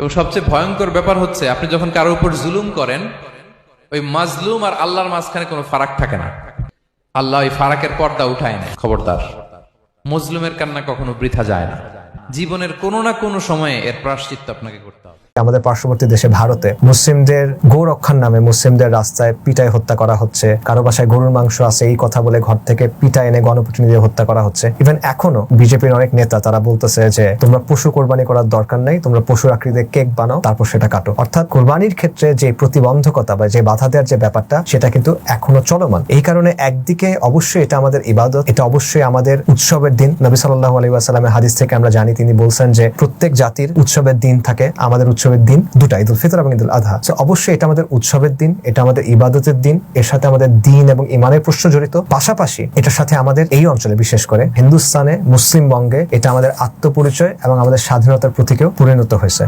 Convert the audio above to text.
এবং সবচেয়ে ভয়ঙ্কর ব্যাপার হচ্ছে আপনি যখন কারোর উপর জুলুম করেন, ওই মাজলুম আর আল্লাহর মাঝখানে কোনো ফারাক থাকে না। আল্লাহ ওই ফারাকের পর্দা উঠায় না। খবরদার, মজলুমের কান্না কখনো বৃথা যায় না। জীবনের কোনো না কোনো সময়ে এর প্রায়শ্চিত্ত আপনাকে করতে হবে। আমাদের পার্শ্ববর্তী দেশে ভারতে মুসলিমদের গো রক্ষার নামে মুসলিমদের রাস্তায় পিটায় হত্যা করা হচ্ছে। কারো বাসায় গরুর মাংস আছে এই কথা বলে ঘর থেকে পিটা এনে গণপ্রতিনিধি হত্যা করা হচ্ছে। ইভেন এখনো বিজেপির অনেক নেতা তারা বলতেছে যে তোমরা পশু কোরবানি করার দরকার নাই, তোমরা পশুর আকৃতিতে কেক বানাও তারপর সেটা কাটো। অর্থাৎ কোরবানির ক্ষেত্রে যে প্রতিবন্ধকতা বা যে বাধা দেওয়ার যে ব্যাপারটা সেটা কিন্তু এখনো চলমান। এই কারণে একদিকে অবশ্যই এটা আমাদের ইবাদত, এটা অবশ্যই আমাদের উৎসবের দিন। নবী সাল্লাল্লাহু আলাইহি ওয়াসাল্লামের হাদিস থেকে আমরা জানি, তিনি বলছেন যে প্রত্যেক জাতির উৎসবের দিন থাকে। আমাদের উৎসবের দিন দুটা, ঈদুল ফিতর এবং ঈদুল আযহা। অবশ্যই এটা আমাদের উৎসবের দিন, এটা আমাদের ইবাদতের দিন, এর সাথে আমাদের দিন এবং ইমানের প্রশ্ন জড়িত। পাশাপাশি এটার সাথে আমাদের এই অঞ্চলে বিশেষ করে হিন্দুস্তানে মুসলিম বঙ্গে এটা আমাদের আত্মপরিচয় এবং আমাদের স্বাধীনতার প্রতীকেও পরিণত হয়েছে।